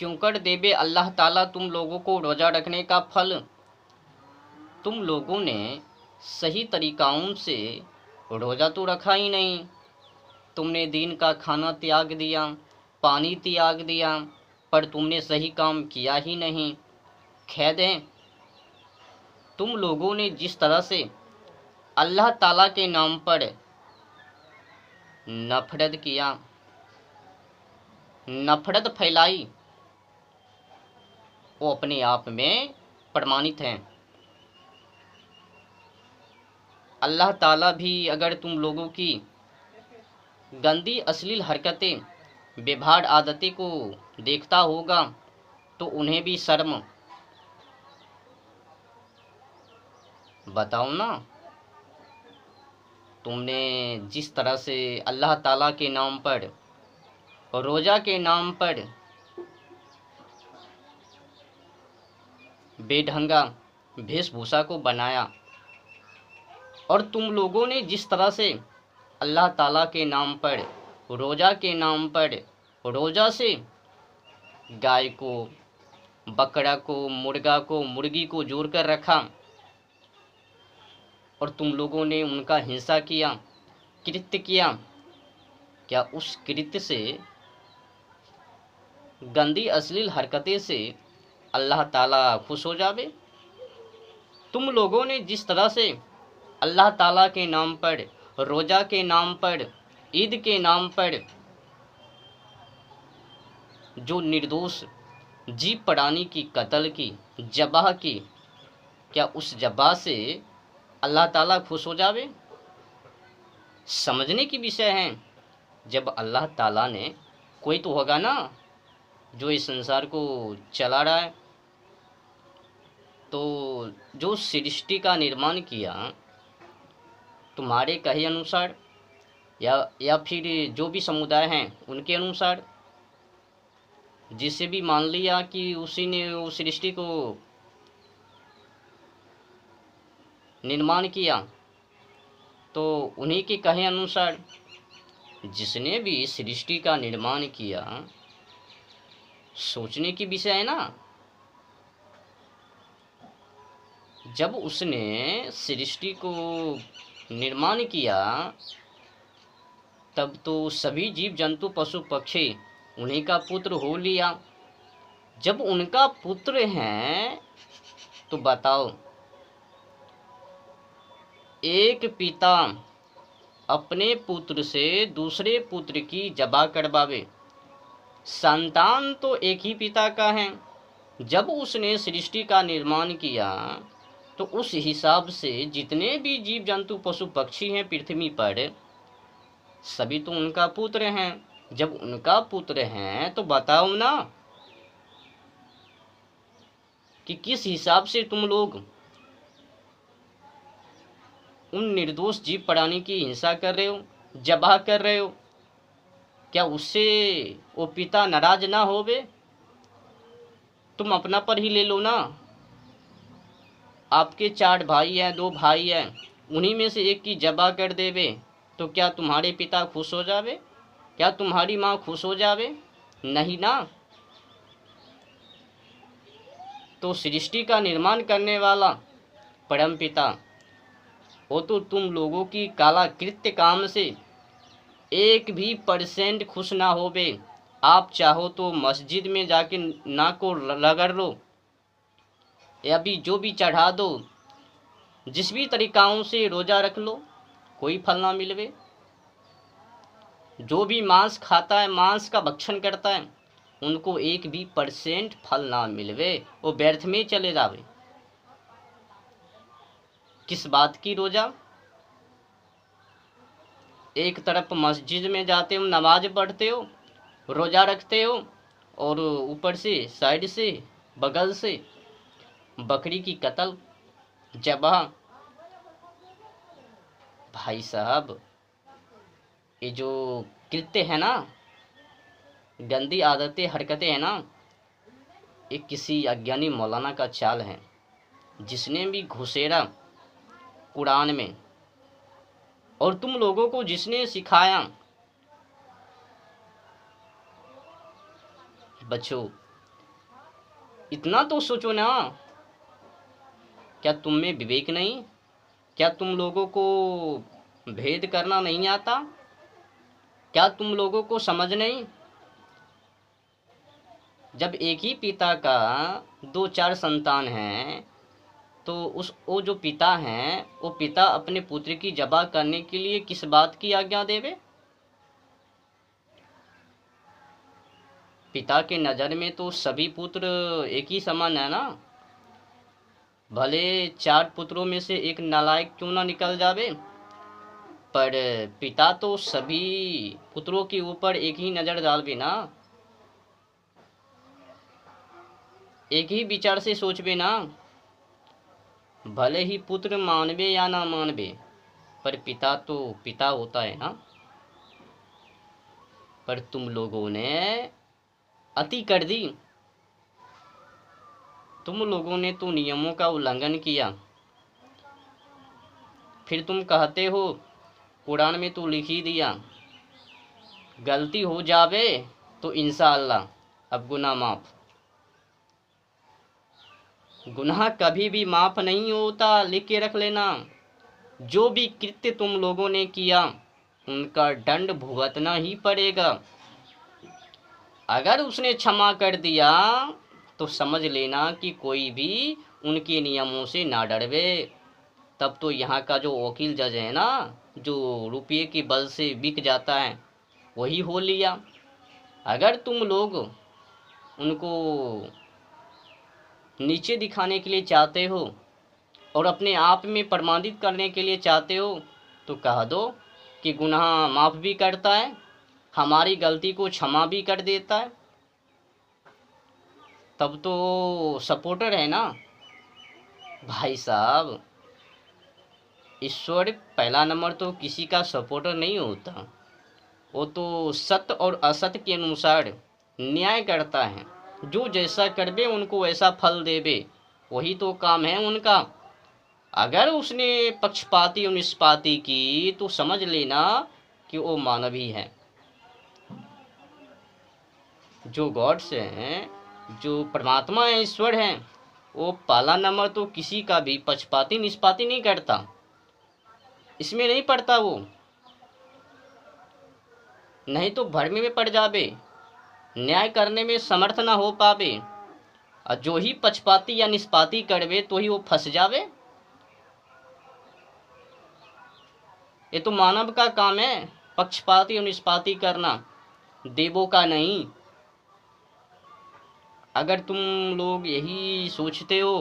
क्यों कर देवे अल्लाह ताला तुम लोगों को रोज़ा रखने का फल। तुम लोगों ने सही तरीकाओं से रोज़ा तो रखा ही नहीं। तुमने दिन का खाना त्याग दिया, पानी त्याग दिया, पर तुमने सही काम किया ही नहीं। खेद है, तुम लोगों ने जिस तरह से अल्लाह ताला के नाम पर नफरत किया, नफरत फैलाई, वो अपने आप में प्रमाणित है। अल्लाह ताला भी अगर तुम लोगों की गंदी अश्लील हरकतें, बेभार आदतें को देखता होगा तो उन्हें भी शर्म। बताओ ना, तुमने जिस तरह से अल्लाह ताला के नाम पर, रोज़ा के नाम पर बेढंगा वेशभूषा को बनाया, और तुम लोगों ने जिस तरह से अल्लाह ताला के नाम पर, रोज़ा के नाम पर, रोज़ा से गाय को, बकरा को, मुर्गा को, मुर्गी को जोड़ कर रखा, और तुम लोगों ने उनका हिंसा किया, कृत्य किया। क्या उस कृत्य से, गंदी अश्लील हरकतें से अल्लाह ताला खुश हो जावे? तुम लोगों ने जिस तरह से अल्लाह ताला के नाम पर, रोज़ा के नाम पर, ईद के नाम पर जो निर्दोष जीव प्राणी की कत्ल की, ज़बाह की, क्या उस ज़बाह से अल्लाह ताला खुश हो जावे? समझने की विषय है। जब अल्लाह ताला ने, कोई तो होगा ना जो इस संसार को चला रहा है, तो जो सृष्टि का निर्माण किया तुम्हारे कहे अनुसार, या फिर जो भी समुदाय हैं उनके अनुसार, जिसे भी मान लिया कि उसी ने उस सृष्टि को निर्माण किया, तो उन्हीं के कहे अनुसार जिसने भी सृष्टि का निर्माण किया, सोचने की विषय है ना। जब उसने सृष्टि को निर्माण किया तब तो सभी जीव जंतु पशु पक्षी उन्हीं का पुत्र हो लिया। जब उनका पुत्र हैं तो बताओ, एक पिता अपने पुत्र से दूसरे पुत्र की ज़बाह करवावे। संतान तो एक ही पिता का है। जब उसने सृष्टि का निर्माण किया तो उस हिसाब से जितने भी जीव जंतु पशु पक्षी हैं पृथ्वी पर, सभी तो उनका पुत्र हैं। जब उनका पुत्र हैं तो बताओ ना कि किस हिसाब से तुम लोग उन निर्दोष जीव प्राणी की हिंसा कर रहे हो, ज़बाह कर रहे हो। क्या उससे वो पिता नाराज ना होवे? तुम अपना पर ही ले लो ना। आपके 4 भाई हैं, 2 भाई हैं, उन्हीं में से एक की ज़बाह कर देवे तो क्या तुम्हारे पिता खुश हो जावे? क्या तुम्हारी माँ खुश हो जावे? नहीं ना। तो सृष्टि का निर्माण करने वाला परम पिता, वो तो तुम लोगों की काला कृत्य काम से 1% खुश ना होवे। आप चाहो तो मस्जिद में जाके नाक को रगड़ लो, या भी जो भी चढ़ा दो, जिस भी तरीकाओं से रोज़ा रख लो, कोई फल ना मिलवे। जो भी मांस खाता है, मांस का भक्षण करता है, उनको 1% फल ना मिलवे, वो व्यर्थ में चले जावे। किस बात की रोज़ा? एक तरफ मस्जिद में जाते हो, नमाज पढ़ते हो, रोज़ा रखते हो, और ऊपर से साइड से, बगल से बकरी की कत्ल, ज़बाह। भाई साहब, ये जो कृत्य है ना, गंदी आदतें, हरकतें हैं ना, ये किसी अज्ञानी मौलाना का चाल है, जिसने भी घुसेड़ा कुरान में, और तुम लोगों को जिसने सिखाया। बच्चों, इतना तो सोचो ना, क्या तुम में विवेक नहीं? क्या तुम लोगों को भेद करना नहीं आता? क्या तुम लोगों को समझ नहीं? जब एक ही पिता का दो चार संतान हैं, तो वो जो पिता हैं, वो पिता अपने पुत्र की जबा करने के लिए किस बात की आज्ञा देवे? पिता के नज़र में तो सभी पुत्र एक ही समान है ना। भले चार पुत्रों में से एक नालायक क्यों ना निकल जावे, पर पिता तो सभी पुत्रों के ऊपर एक ही नज़र डालवे ना, एक ही विचार से सोचवे ना। भले ही पुत्र मानवे या ना मानवे, पर पिता तो पिता होता है ना। पर तुम लोगों ने अति कर दी। तुम लोगों ने तो नियमों का उल्लंघन किया। फिर तुम कहते हो कुरान में तो लिख ही दिया, गलती हो जावे तो इंशाअल्लाह अब गुनाह माफ़। गुनाह कभी भी माफ़ नहीं होता, लिख के रख लेना। जो भी कृत्य तुम लोगों ने किया उनका दंड भुगतना ही पड़ेगा। अगर उसने क्षमा कर दिया तो समझ लेना कि कोई भी उनके नियमों से ना डरवे। तब तो यहाँ का जो वकील जज है ना, जो रुपये के बल से बिक जाता है, वही हो लिया। अगर तुम लोग उनको नीचे दिखाने के लिए चाहते हो और अपने आप में प्रमाणित करने के लिए चाहते हो, तो कह दो कि गुनाह माफ़ भी करता है, हमारी गलती को क्षमा भी कर देता है। तब तो सपोर्टर है ना भाई साहब। ईश्वर पहला नंबर तो किसी का सपोर्टर नहीं होता, वो तो सत्य और असत्य के अनुसार न्याय करता है। जो जैसा करबे उनको वैसा फल देवे, वही तो काम है उनका। अगर उसने पक्षपाती और निष्पाती की तो समझ लेना कि वो मानव ही है। जो गॉड्स हैं, जो परमात्मा है, ईश्वर हैं, वो पहला नंबर तो किसी का भी पक्षपाती निष्पाती नहीं करता, इसमें नहीं पड़ता वो। नहीं तो भ्रम में पड़ जावे, न्याय करने में समर्थ ना हो पावे, और जो ही पक्षपाती या निष्पाती करवे तो ही वो फंस जावे। ये तो मानव का काम है पक्षपाती और निष्पाती करना, देवों का नहीं। अगर तुम लोग यही सोचते हो